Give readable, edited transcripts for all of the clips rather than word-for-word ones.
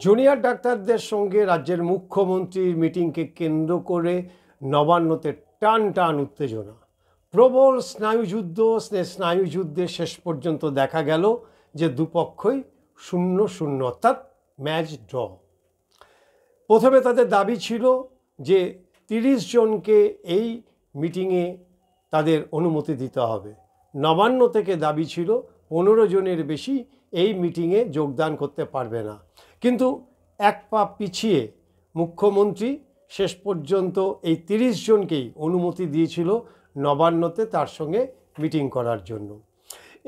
Junior ডাক্তারদের সঙ্গে রাজ্যের মুখ্যমন্ত্রীর মিটিংকে কেন্দ্র করে নবান্নতে টান টান উত্তেজনা, প্রবল স্নায়ুযুদ্ধে শেষ পর্যন্ত দেখা গেল যে দুপক্ষই 0-0 অর্থাৎ ম্যাচ ড্র। প্রথমে তাদের দাবি ছিল যে 30 জনকে এই মিটিংয়ে তাদের অনুমতি দিতে হবে। নবান্ন থেকে দাবি ছিল 15 জনের বেশি এই মিটিংয়ে যোগদান করতে পারবে না। কিন্তু এক পা পিছিয়ে মুখ্যমন্ত্রী শেষ পর্যন্ত এই 30 জনকেই অনুমতি দিয়েছিল নবান্নতে তার সঙ্গে মিটিং করার জন্য।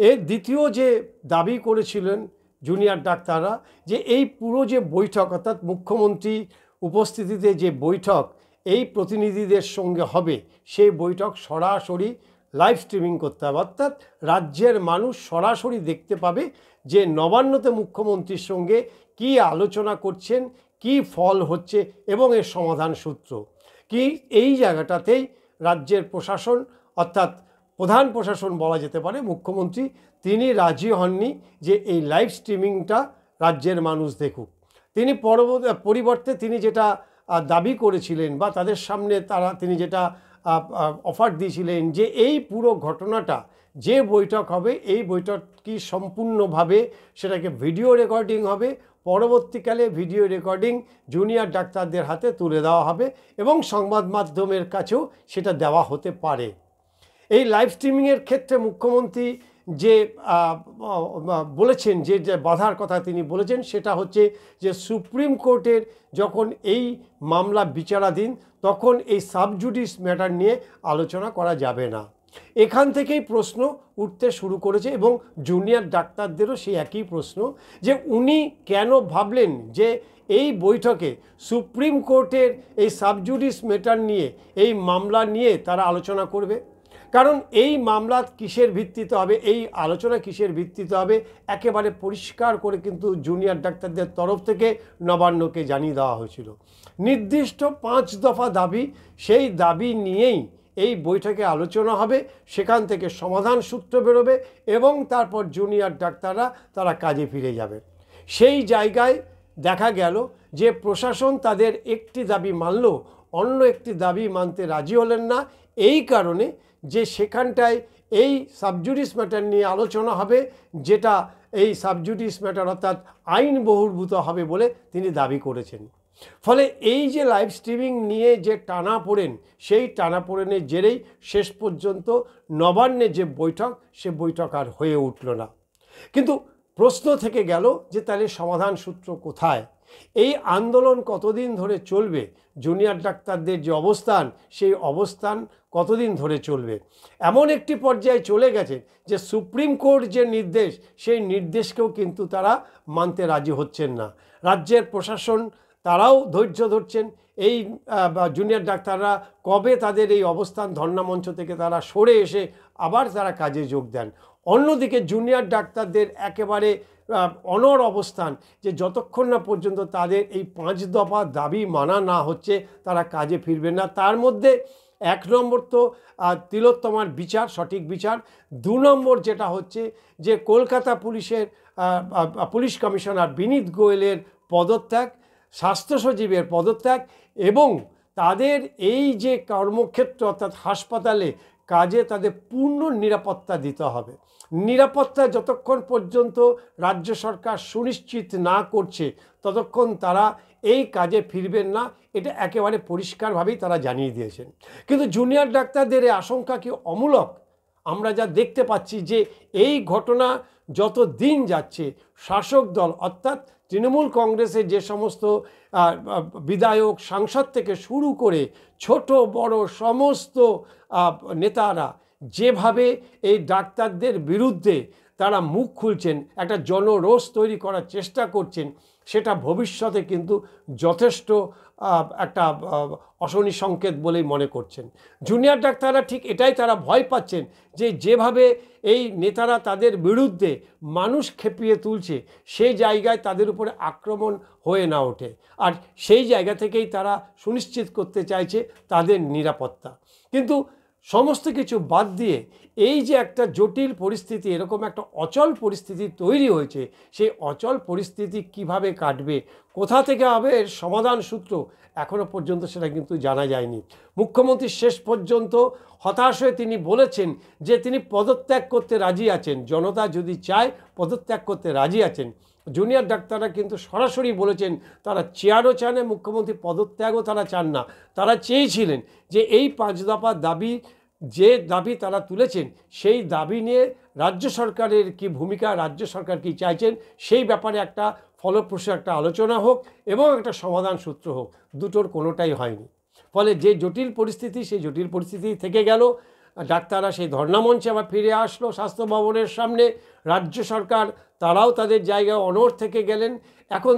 এর দ্বিতীয় যে দাবি করেছিলেন জুনিয়র ডাক্তাররা, যে এই পুরো যে বৈঠক অর্থাৎ মুখ্যমন্ত্রী উপস্থিতিতে যে বৈঠক এই প্রতিনিধিদের সঙ্গে হবে, সেই বৈঠক সরাসরি লাইভ স্ট্রিমিং করতে হবে, অর্থাৎ রাজ্যের মানুষ সরাসরি দেখতে পাবে যে নবান্নতে মুখ্যমন্ত্রীর সঙ্গে কি আলোচনা করছেন, কি ফল হচ্ছে এবং এর সমাধান সূত্র কি। এই জায়গাটাতেই রাজ্যের প্রশাসন অর্থাৎ প্রধান প্রশাসন বলা যেতে পারে মুখ্যমন্ত্রী, তিনি রাজি হননি যে এই লাইভ স্ট্রিমিংটা রাজ্যের মানুষ দেখুক। তিনি পরিবর্তে তিনি যেটা দাবি করেছিলেন বা তাদের সামনে তিনি যেটা অফার দিয়েছিলেন যে এই পুরো ঘটনাটা যে বৈঠক হবে এই বৈঠক কি সম্পূর্ণভাবে সেটাকে ভিডিও রেকর্ডিং হবে, পরবর্তীকালে ভিডিও রেকর্ডিং জুনিয়র ডাক্তারদের হাতে তুলে দেওয়া হবে এবং সংবাদ মাধ্যমের কাছেও সেটা দেওয়া হতে পারে। এই লাইভ স্ট্রিমিংয়ের ক্ষেত্রে মুখ্যমন্ত্রী যে বলেছেন, যে বাধার কথা তিনি বলেছেন সেটা হচ্ছে যে সুপ্রিম কোর্টের যখন এই মামলা বিচারাধীন তখন এই সাবজুডিস ম্যাটার নিয়ে আলোচনা করা যাবে না। এখান থেকেই প্রশ্ন উঠতে শুরু করেছে এবং জুনিয়র ডাক্তারদেরও সেই একই প্রশ্ন যে উনি কেন ভাবলেন যে এই বৈঠকে সুপ্রিম কোর্টের এই সাবজুডিস ম্যাটার নিয়ে এই মামলা নিয়ে তারা আলোচনা করবে। কারণ এই মামলা কিসের ভিত্তিতে হবে, এই আলোচনা কিসের ভিত্তিতে হবে, একেবারে পরিষ্কার করে কিন্তু জুনিয়র ডাক্তারদের তরফ থেকে নবান্নকে জানিয়ে দেওয়া হয়েছিল। নির্দিষ্ট 5 দফা দাবি, সেই দাবি নিয়েই এই বৈঠকে আলোচনা হবে, সেখান থেকে সমাধান সূত্র বেরোবে এবং তারপর জুনিয়র ডাক্তাররা তারা কাজে ফিরে যাবে। সেই জায়গায় দেখা গেল যে প্রশাসন তাদের একটি দাবি মানল, অন্য একটি দাবি মানতে রাজি হলেন না। এই কারণে যে সেখানটায় এই সাবজুডিস ম্যাটার নিয়ে আলোচনা হবে, যেটা এই সাবজুডিস ম্যাটার অর্থাৎ আইন বহির্ভূত হবে বলে তিনি দাবি করেছেন। ফলে এই যে লাইভ স্ট্রিমিং নিয়ে যে টানাপোড়েন, সেই টানাপোড়েনের জেরেই শেষ পর্যন্ত নবান্নে যে বৈঠক, সে বৈঠক আর হয়ে উঠল না। কিন্তু প্রশ্ন থেকে গেল যে তাহলে সমাধান সূত্র কোথায়? এই আন্দোলন কতদিন ধরে চলবে? জুনিয়র ডাক্তারদের যে অবস্থান, সেই অবস্থান কতদিন ধরে চলবে? এমন একটি পর্যায়ে চলে গেছে যে সুপ্রিম কোর্ট যে নির্দেশ, সেই নির্দেশকেও কিন্তু তারা মানতে রাজি হচ্ছেন না। রাজ্যের প্রশাসন তারাও ধৈর্য ধরছেন এই জুনিয়র ডাক্তাররা কবে তাদের এই অবস্থান ধর্ণা মঞ্চ থেকে তারা সরে এসে আবার তারা কাজে যোগ দেন। অন্যদিকে জুনিয়র ডাক্তারদের একেবারে অনড় অবস্থান যে যতক্ষণ না পর্যন্ত তাদের এই 5 দফা দাবি মানা না হচ্ছে তারা কাজে ফিরবেন না। তার মধ্যে 1 নম্বর তো তিলোত্তমার বিচার, সঠিক বিচার। 2 নম্বর যেটা হচ্ছে যে কলকাতা পুলিশ কমিশনার বিনীত গোয়েলের পদত্যাগ, স্বাস্থ্য সচিবের পদত্যাগ এবং তাদের এই যে কর্মক্ষেত্র অর্থাৎ হাসপাতালে কাজে তাদের পূর্ণ নিরাপত্তা দিতে হবে। নিরাপত্তা যতক্ষণ পর্যন্ত রাজ্য সরকার সুনিশ্চিত না করছে ততক্ষণ তারা এই কাজে ফিরবেন না, এটা একেবারে পরিষ্কারভাবেই তারা জানিয়ে দিয়েছেন। কিন্তু জুনিয়র ডাক্তারদের এই আশঙ্কা কি অমূলক? আমরা যা দেখতে পাচ্ছি যে এই ঘটনা যত দিন যাচ্ছে শাসক দল অর্থাৎ তৃণমূল কংগ্রেসের যে সমস্ত বিধায়ক, সাংসদ থেকে শুরু করে ছোট বড় সমস্ত নেতারা যেভাবে এই ডাক্তারদের বিরুদ্ধে তারা মুখ খুলছেন, একটা জনরোষ তৈরি করার চেষ্টা করছেন, সেটা ভবিষ্যতে কিন্তু যথেষ্ট একটা অশনি সংকেত বলেই মনে করছেন জুনিয়র ডাক্তাররা। ঠিক এটাই তারা ভয় পাচ্ছেন যে যেভাবে এই নেতারা তাদের বিরুদ্ধে মানুষ খেপিয়ে তুলছে, সেই জায়গায় তাদের উপরে আক্রমণ হয়ে না ওঠে। আর সেই জায়গা থেকেই তারা সুনিশ্চিত করতে চাইছে তাদের নিরাপত্তা। কিন্তু সমস্ত কিছু বাদ দিয়ে এই যে একটা জটিল পরিস্থিতি, এরকম একটা অচল পরিস্থিতি তৈরি হয়েছে, সেই অচল পরিস্থিতি কিভাবে কাটবে, কোথা থেকে হবে এর সমাধান সূত্র, এখনও পর্যন্ত সেটা কিন্তু জানা যায়নি। মুখ্যমন্ত্রী শেষ পর্যন্ত হতাশ হয়ে তিনি বলেছেন যে তিনি পদত্যাগ করতে রাজি আছেন, জনতা যদি চায় পদত্যাগ করতে রাজি আছেন। জুনিয়র ডাক্তাররা কিন্তু সরাসরি বলেছেন তারা চেয়ারও চান, মুখ্যমন্ত্রী পদত্যাগও তারা চান না। তারা চেয়েছিলেন যে এই 5 দফা দাবি, যে দাবি তারা তুলেছেন সেই দাবি নিয়ে রাজ্য সরকারের কি ভূমিকা, রাজ্য সরকার কি চাইছেন, সেই ব্যাপারে একটা ফলপ্রসূ একটা আলোচনা হোক এবং একটা সমাধান সূত্র হোক। দুটোর কোনোটাই হয়নি। ফলে যে জটিল পরিস্থিতি, সেই জটিল পরিস্থিতি থেকে গেল। ডাক্তাররা সেই ধর্নামঞ্চে আবার ফিরে আসলো স্বাস্থ্য ভবনের সামনে। রাজ্য সরকার তারাও তাদের জায়গায় অনড় থেকে গেলেন। এখন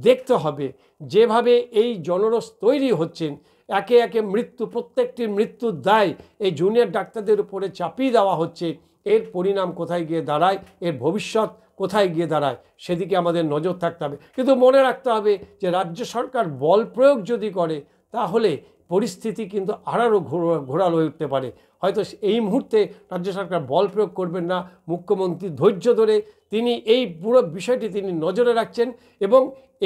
দেখতে হবে যেভাবে এই জনরোষ তৈরি হচ্ছেন, একে একে মৃত্যু, প্রত্যেকটির মৃত্যুর দায় এই জুনিয়র ডাক্তারদের উপরে চাপিয়ে দেওয়া হচ্ছে, এর পরিণাম কোথায় গিয়ে দাঁড়ায়, এর ভবিষ্যৎ কোথায় গিয়ে দাঁড়ায়, সেদিকে আমাদের নজর থাকতে হবে। কিন্তু মনে রাখতে হবে যে রাজ্য সরকার বল প্রয়োগ যদি করে তাহলে পরিস্থিতি কিন্তু আরও ঘোরাল হয়ে উঠতে পারে। হয়তো এই মুহূর্তে রাজ্য সরকার বল প্রয়োগ করবেন না, মুখ্যমন্ত্রী ধৈর্য ধরে তিনি এই পুরো বিষয়টি তিনি নজরে রাখছেন এবং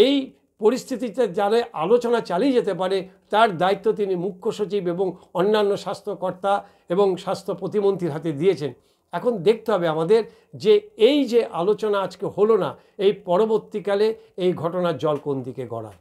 এই পরিস্থিতিতে যারা আলোচনা চালিয়ে যেতে পারে তার দায়িত্ব তিনি মুখ্য সচিব এবং অন্যান্য স্বাস্থ্যকর্তা এবং স্বাস্থ্য প্রতিমন্ত্রীর হাতে দিয়েছেন। এখন দেখতে হবে আমাদের যে এই যে আলোচনা আজকে হলো না, এই পরবর্তীকালে এই ঘটনার জল কোন দিকে গড়ায়।